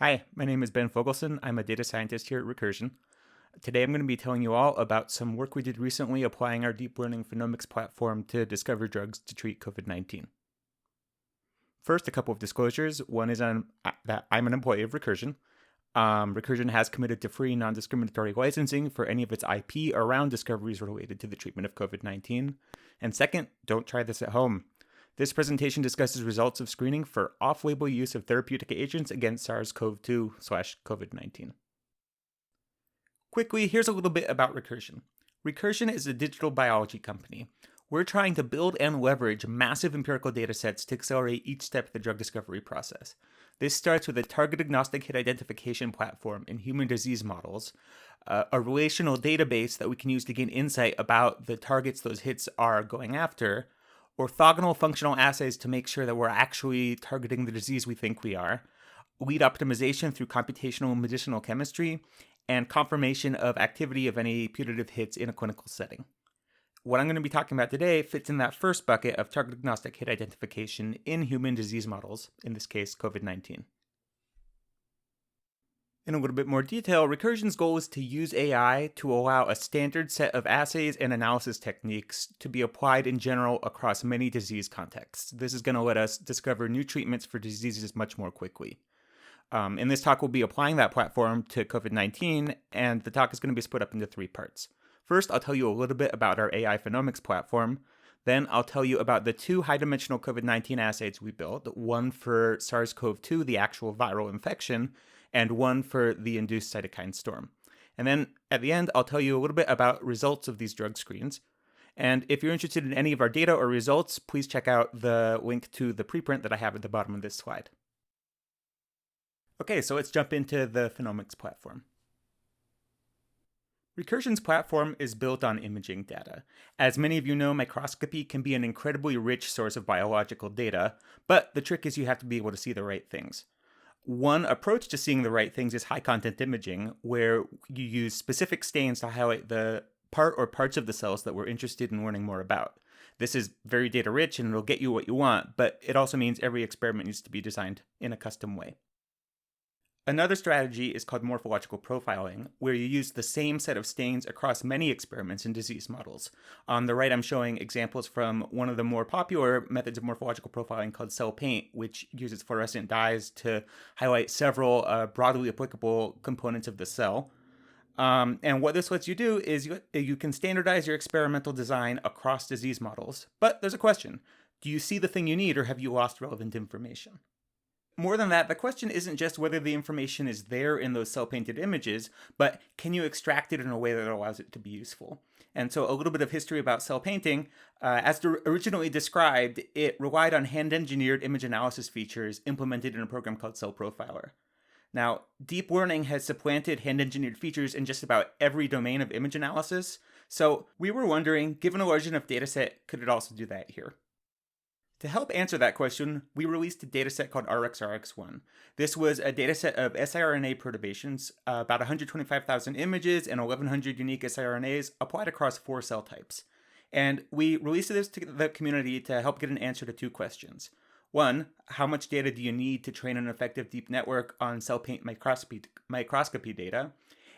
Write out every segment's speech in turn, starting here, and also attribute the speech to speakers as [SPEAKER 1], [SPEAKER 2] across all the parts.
[SPEAKER 1] Hi, my name is Ben Fogelson. I'm a data scientist here at Recursion. Today I'm going to be telling you all about some work we did recently applying our deep learning phenomics platform to discover drugs to treat COVID-19. First, a couple of disclosures. One is that I'm an employee of Recursion. Recursion has committed to free non-discriminatory licensing for any of its IP around discoveries related to the treatment of COVID-19. And second, don't try this at home. This presentation discusses results of screening for off-label use of therapeutic agents against SARS-CoV-2/COVID-19. Quickly, here's a little bit about Recursion. Recursion is a digital biology company. We're trying to build and leverage massive empirical data sets to accelerate each step of the drug discovery process. This starts with a target-agnostic hit identification platform in human disease models, a relational database that we can use to gain insight about the targets those hits are going after, orthogonal functional assays to make sure that we're actually targeting the disease we think we are, lead optimization through computational medicinal chemistry, and confirmation of activity of any putative hits in a clinical setting. What I'm going to be talking about today fits in that first bucket of target-agnostic hit identification in human disease models, in this case, COVID-19. In a little bit more detail, Recursion's goal is to use AI to allow a standard set of assays and analysis techniques to be applied in general across many disease contexts. This is going to let us discover new treatments for diseases much more quickly. In this talk, we'll be applying that platform to COVID-19, and the talk is going to be split up into three parts. First, I'll tell you a little bit about our AI phenomics platform. Then I'll tell you about the two high-dimensional COVID-19 assays we built, one for SARS-CoV-2, the actual viral infection, and one for the induced cytokine storm. And then at the end, I'll tell you a little bit about results of these drug screens. And if you're interested in any of our data or results, please check out the link to the preprint that I have at the bottom of this slide. Okay, so let's jump into the phenomics platform. Recursion's platform is built on imaging data. As many of you know, microscopy can be an incredibly rich source of biological data, but the trick is you have to be able to see the right things. One approach to seeing the right things is high-content imaging, where you use specific stains to highlight the part or parts of the cells that we're interested in learning more about. This is very data-rich and it'll get you what you want, but it also means every experiment needs to be designed in a custom way. Another strategy is called morphological profiling, where you use the same set of stains across many experiments in disease models. On the right, I'm showing examples from one of the more popular methods of morphological profiling called cell paint, which uses fluorescent dyes to highlight several broadly applicable components of the cell. And what this lets you do is you can standardize your experimental design across disease models. But there's a question. Do you see the thing you need, or have you lost relevant information? More than that, the question isn't just whether the information is there in those cell-painted images, but can you extract it in a way that allows it to be useful? And so a little bit of history about cell painting. As originally described, it relied on hand-engineered image analysis features implemented in a program called Cell Profiler. Now, deep learning has supplanted hand-engineered features in just about every domain of image analysis, so we were wondering, given a large enough dataset, could it also do that here? To help answer that question, we released a dataset called RxRx1. This was a dataset of siRNA perturbations, about 125,000 images and 1,100 unique siRNAs applied across 4 cell types. And we released this to the community to help get an answer to 2 questions. One, how much data do you need to train an effective deep network on cell paint microscopy data?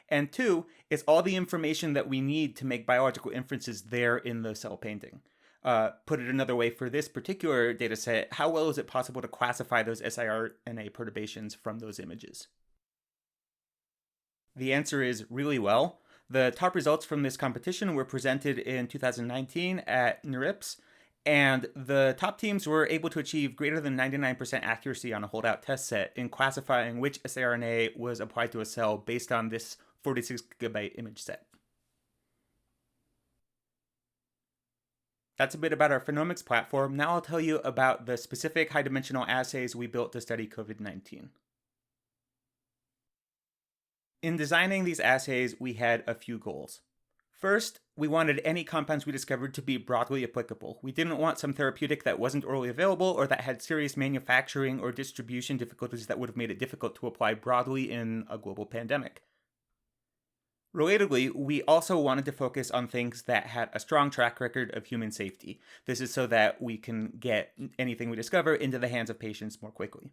[SPEAKER 1] And 2, is all the information that we need to make biological inferences there in the cell painting? Put it another way, for this particular data set, how well is it possible to classify those siRNA perturbations from those images? The answer is really well. The top results from this competition were presented in 2019 at NeurIPS, and the top teams were able to achieve greater than 99% accuracy on a holdout test set in classifying which siRNA was applied to a cell based on this 46 gigabyte image set. That's a bit about our phenomics platform. Now I'll tell you about the specific high-dimensional assays we built to study COVID-19. In designing these assays, we had a few goals. First, we wanted any compounds we discovered to be broadly applicable. We didn't want some therapeutic that wasn't orally available or that had serious manufacturing or distribution difficulties that would have made it difficult to apply broadly in a global pandemic. Relatedly, we also wanted to focus on things that had a strong track record of human safety. This is so that we can get anything we discover into the hands of patients more quickly.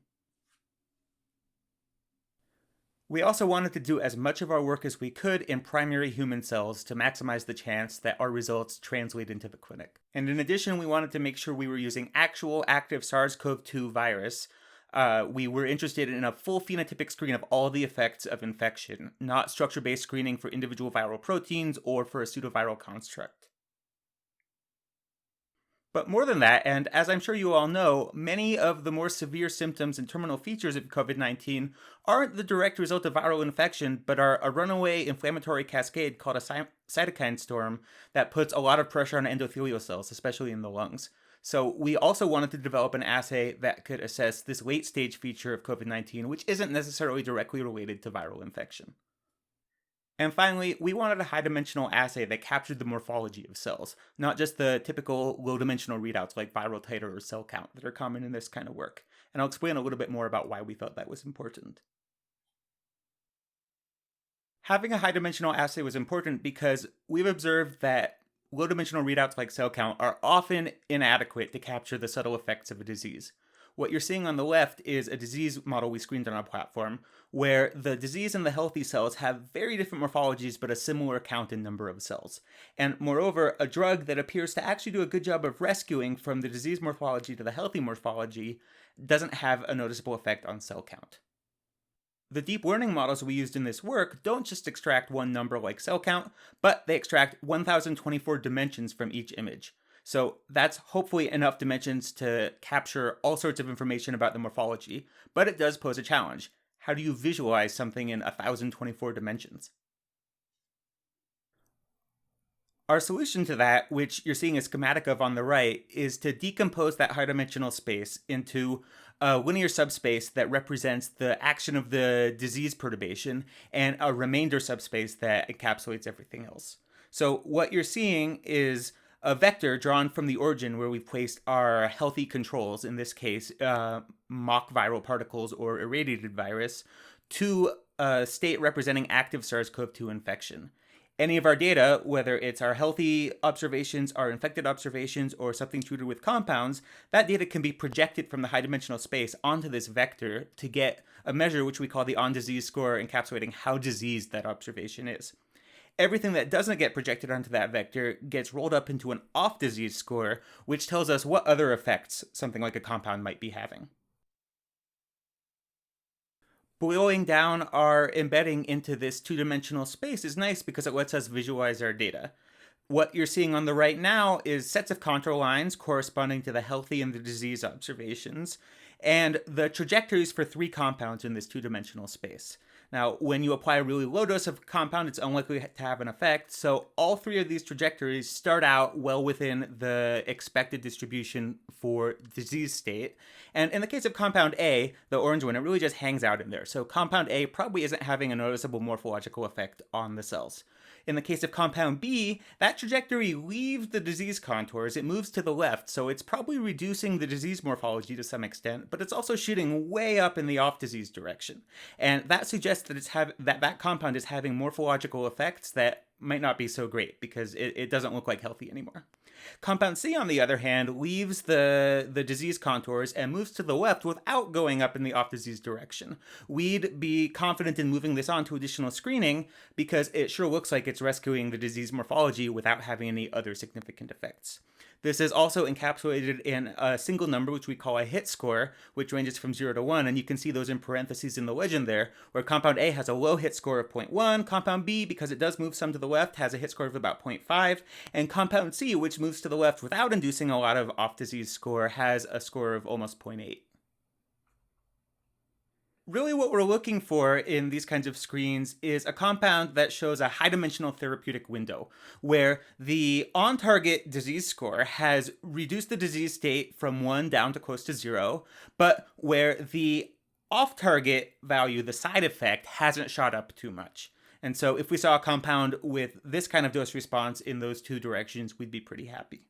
[SPEAKER 1] We also wanted to do as much of our work as we could in primary human cells to maximize the chance that our results translate into the clinic. And in addition, we wanted to make sure we were using actual active SARS-CoV-2 virus. We were interested in a full phenotypic screen of all the effects of infection, not structure-based screening for individual viral proteins or for a pseudoviral construct. But more than that, and as I'm sure you all know, many of the more severe symptoms and terminal features of COVID-19 aren't the direct result of viral infection, but are a runaway inflammatory cascade called a cytokine storm that puts a lot of pressure on endothelial cells, especially in the lungs. So we also wanted to develop an assay that could assess this late stage feature of COVID-19, which isn't necessarily directly related to viral infection. And finally, we wanted a high-dimensional assay that captured the morphology of cells, not just the typical low-dimensional readouts like viral titer or cell count that are common in this kind of work. And I'll explain a little bit more about why we felt that was important. Having a high-dimensional assay was important because we've observed that low-dimensional readouts like cell count are often inadequate to capture the subtle effects of a disease. What you're seeing on the left is a disease model we screened on our platform, where the disease and the healthy cells have very different morphologies but a similar count and number of cells. And moreover, a drug that appears to actually do a good job of rescuing from the disease morphology to the healthy morphology doesn't have a noticeable effect on cell count. The deep learning models we used in this work don't just extract one number like cell count, but they extract 1024 dimensions from each image. So that's hopefully enough dimensions to capture all sorts of information about the morphology, but it does pose a challenge. How do you visualize something in 1024 dimensions? Our solution to that, which you're seeing a schematic of on the right, is to decompose that high-dimensional space into a linear subspace that represents the action of the disease perturbation and a remainder subspace that encapsulates everything else. So what you're seeing is a vector drawn from the origin where we've placed our healthy controls, in this case, mock viral particles or irradiated virus, to a state representing active SARS-CoV-2 infection. Any of our data, whether it's our healthy observations, our infected observations, or something treated with compounds, that data can be projected from the high-dimensional space onto this vector to get a measure which we call the on-disease score, encapsulating how diseased that observation is. Everything that doesn't get projected onto that vector gets rolled up into an off-disease score, which tells us what other effects something like a compound might be having. Boiling down our embedding into this two-dimensional space is nice because it lets us visualize our data. What you're seeing on the right now is sets of contour lines corresponding to the healthy and the disease observations, and the trajectories for 3 compounds in this two-dimensional space. Now, when you apply a really low dose of compound, it's unlikely to have an effect, so all 3 of these trajectories start out well within the expected distribution for disease state. And in the case of compound A, the orange one, it really just hangs out in there. So compound A probably isn't having a noticeable morphological effect on the cells. In the case of compound B, that trajectory leaves the disease contours, it moves to the left, so it's probably reducing the disease morphology to some extent, but it's also shooting way up in the off-disease direction. And that suggests that that compound is having morphological effects that might not be so great because it doesn't look like healthy anymore. Compound C, on the other hand, leaves the disease contours and moves to the left without going up in the off-disease direction. We'd be confident in moving this on to additional screening because it sure looks like it's rescuing the disease morphology without having any other significant effects. This is also encapsulated in a single number, which we call a hit score, which ranges from 0 to 1, and you can see those in parentheses in the legend there, where compound A has a low hit score of 0.1, compound B, because it does move some to the left, has a hit score of about 0.5, and compound C, which moves to the left without inducing a lot of off-disease score, has a score of almost 0.8. Really what we're looking for in these kinds of screens is a compound that shows a high-dimensional therapeutic window, where the on-target disease score has reduced the disease state from 1 down to close to 0, but where the off-target value, the side effect, hasn't shot up too much. And so if we saw a compound with this kind of dose response in those 2 directions, we'd be pretty happy.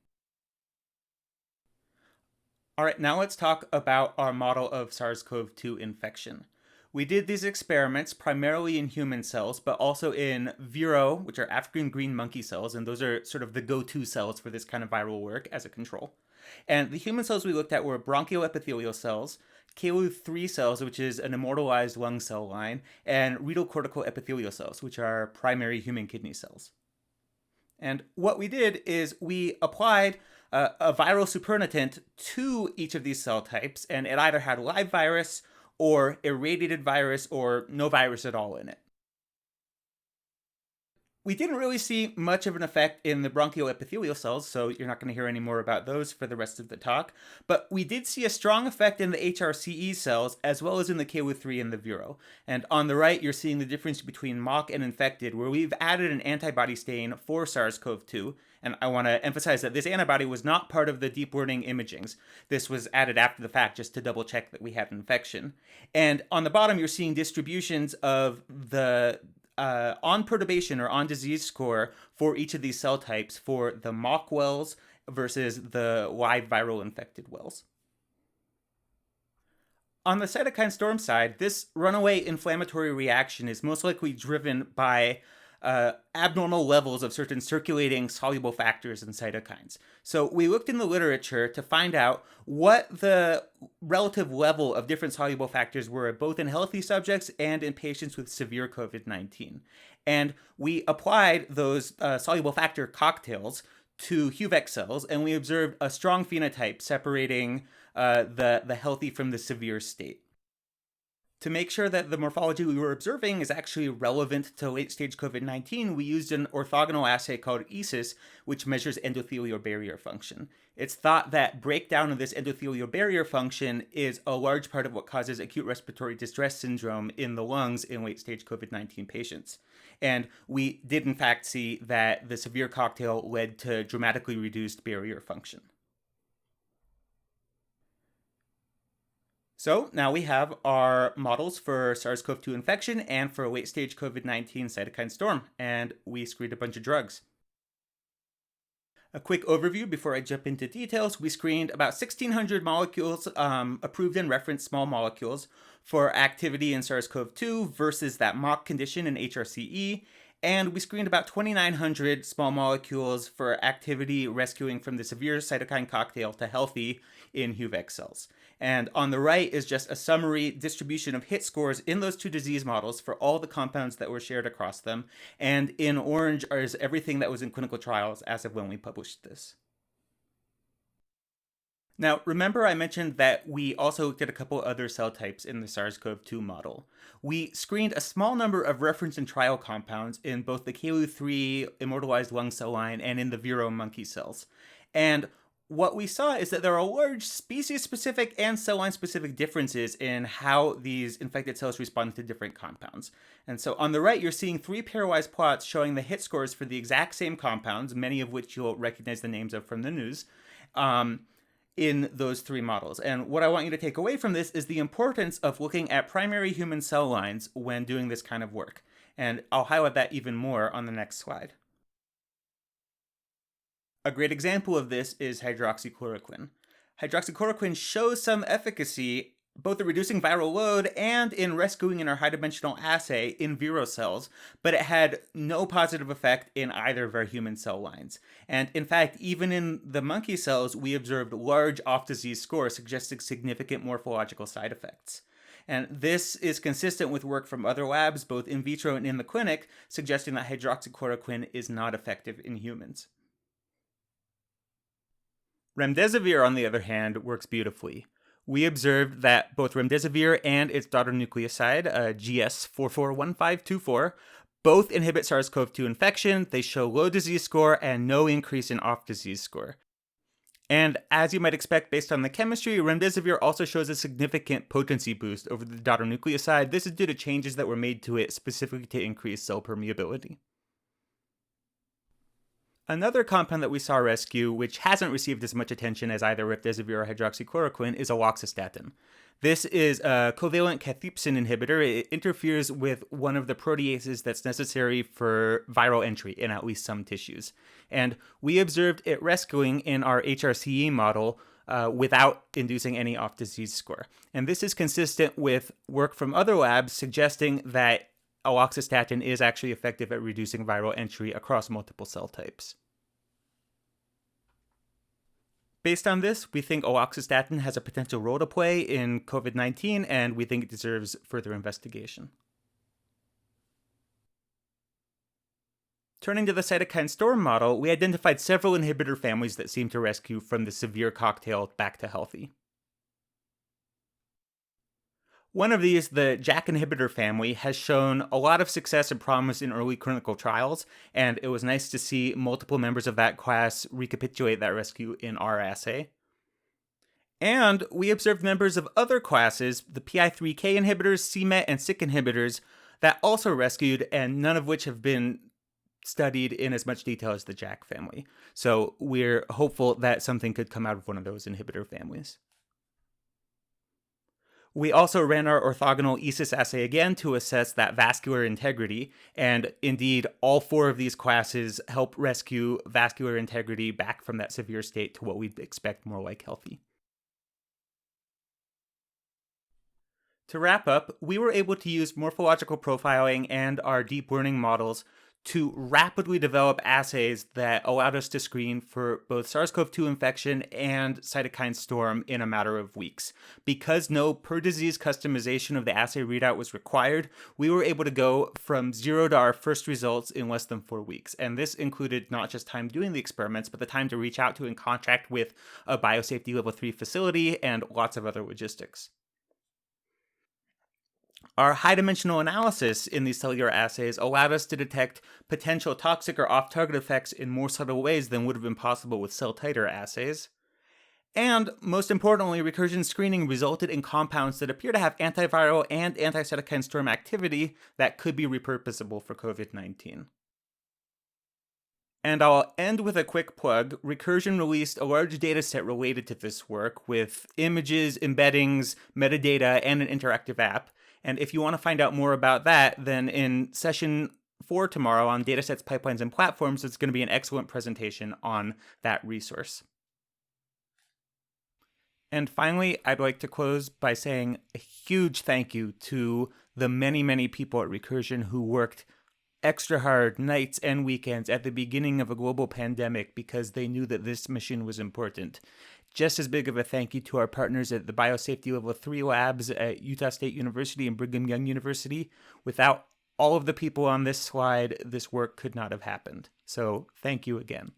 [SPEAKER 1] All right, now let's talk about our model of SARS-CoV-2 infection. We did these experiments primarily in human cells, but also in Vero, which are African green monkey cells, and those are sort of the go-to cells for this kind of viral work as a control. And the human cells we looked at were bronchial epithelial cells, KU3 cells, which is an immortalized lung cell line, and renal cortical epithelial cells, which are primary human kidney cells. And what we did is we applied a viral supernatant to each of these cell types, and it either had live virus or irradiated virus or no virus at all in it. We didn't really see much of an effect in the bronchial epithelial cells, so you're not going to hear any more about those for the rest of the talk. But we did see a strong effect in the HRCE cells, as well as in the KU3 and the Vero. And on the right, you're seeing the difference between mock and infected, where we've added an antibody stain for SARS-CoV-2. And I want to emphasize that this antibody was not part of the deep learning imagings. This was added after the fact just to double check that we had infection. And on the bottom, you're seeing distributions of the on perturbation or on disease score for each of these cell types for the mock wells versus the live viral infected wells. On the cytokine storm side, this runaway inflammatory reaction is most likely driven by abnormal levels of certain circulating soluble factors and cytokines. So we looked in the literature to find out what the relative level of different soluble factors were both in healthy subjects and in patients with severe COVID-19. And we applied those soluble factor cocktails to HUVEC cells, and we observed a strong phenotype separating the healthy from the severe state. To make sure that the morphology we were observing is actually relevant to late-stage COVID-19, we used an orthogonal assay called ESIS, which measures endothelial barrier function. It's thought that breakdown of this endothelial barrier function is a large part of what causes acute respiratory distress syndrome in the lungs in late-stage COVID-19 patients. And we did, in fact, see that the severe cocktail led to dramatically reduced barrier function. So now we have our models for SARS-CoV-2 infection and for late-stage COVID-19 cytokine storm, and we screened a bunch of drugs. A quick overview before I jump into details. We screened about 1,600 molecules, approved and referenced small molecules, for activity in SARS-CoV-2 versus that mock condition in HRCE. And we screened about 2,900 small molecules for activity rescuing from the severe cytokine cocktail to healthy in HUVEC cells. And on the right is just a summary distribution of hit scores in those two disease models for all the compounds that were shared across them. And in orange is everything that was in clinical trials as of when we published this. Now, remember I mentioned that we also looked at a couple other cell types in the SARS-CoV-2 model. We screened a small number of reference and trial compounds in both the KU3 immortalized lung cell line and in the Vero monkey cells. And what we saw is that there are large species-specific and cell line-specific differences in how these infected cells respond to different compounds. And so on the right, you're seeing three pairwise plots showing the hit scores for the exact same compounds, many of which you'll recognize the names of from the news, in those three models. And what I want you to take away from this is the importance of looking at primary human cell lines when doing this kind of work. And I'll highlight that even more on the next slide. A great example of this is hydroxychloroquine. Hydroxychloroquine shows some efficacy both in reducing viral load and in rescuing in our high-dimensional assay in Vero cells, but it had no positive effect in either of our human cell lines. And in fact, even in the monkey cells, we observed large off-disease scores suggesting significant morphological side effects. And this is consistent with work from other labs, both in vitro and in the clinic, suggesting that hydroxychloroquine is not effective in humans. Remdesivir, on the other hand, works beautifully. We observed that both remdesivir and its daughter nucleoside, GS441524, both inhibit SARS-CoV-2 infection. They show low disease score and no increase in off-disease score. And as you might expect based on the chemistry, remdesivir also shows a significant potency boost over the daughter nucleoside. This is due to changes that were made to it specifically to increase cell permeability. Another compound that we saw rescue, which hasn't received as much attention as either remdesivir or hydroxychloroquine, is aloxastatin. This is a covalent cathepsin inhibitor. It interferes with one of the proteases that's necessary for viral entry in at least some tissues. And we observed it rescuing in our HRCE model without inducing any off-disease score. And this is consistent with work from other labs suggesting that aloxastatin is actually effective at reducing viral entry across multiple cell types. Based on this, we think aloxastatin has a potential role to play in COVID-19, and we think it deserves further investigation. Turning to the cytokine storm model, we identified several inhibitor families that seem to rescue from the severe cocktail back to healthy. One of these, the JAK inhibitor family, has shown a lot of success and promise in early clinical trials, and it was nice to see multiple members of that class recapitulate that rescue in our assay. And we observed members of other classes, the PI3K inhibitors, c-Met, and Syk inhibitors, that also rescued, and none of which have been studied in as much detail as the JAK family. So we're hopeful that something could come out of one of those inhibitor families. We also ran our orthogonal ESIS assay again to assess that vascular integrity, and indeed, all four of these classes help rescue vascular integrity back from that severe state to what we'd expect more like healthy. To wrap up, we were able to use morphological profiling and our deep learning models to rapidly develop assays that allowed us to screen for both SARS-CoV-2 infection and cytokine storm in a matter of weeks. Because no per-disease customization of the assay readout was required, we were able to go from 0 to our first results in less than 4 weeks. And this included not just time doing the experiments, but the time to reach out to and contract with a biosafety level 3 facility and lots of other logistics. Our high-dimensional analysis in these cellular assays allowed us to detect potential toxic or off-target effects in more subtle ways than would have been possible with cell-titer assays. And, most importantly, recursion screening resulted in compounds that appear to have antiviral and anti-cytokine storm activity that could be repurposable for COVID-19. And I'll end with a quick plug. Recursion released a large dataset related to this work with images, embeddings, metadata, and an interactive app. And if you want to find out more about that, then in session 4 tomorrow on datasets, pipelines, and platforms, it's going to be an excellent presentation on that resource. And finally, I'd like to close by saying a huge thank you to the many, many people at Recursion who worked extra hard nights and weekends at the beginning of a global pandemic because they knew that this mission was important. Just as big of a thank you to our partners at the Biosafety Level 3 labs at Utah State University and Brigham Young University. Without all of the people on this slide, this work could not have happened. So thank you again.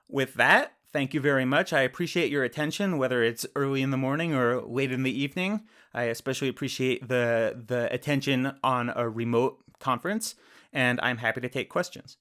[SPEAKER 1] With that, thank you very much. I appreciate your attention, whether it's early in the morning or late in the evening. I especially appreciate the attention on a remote conference, and I'm happy to take questions.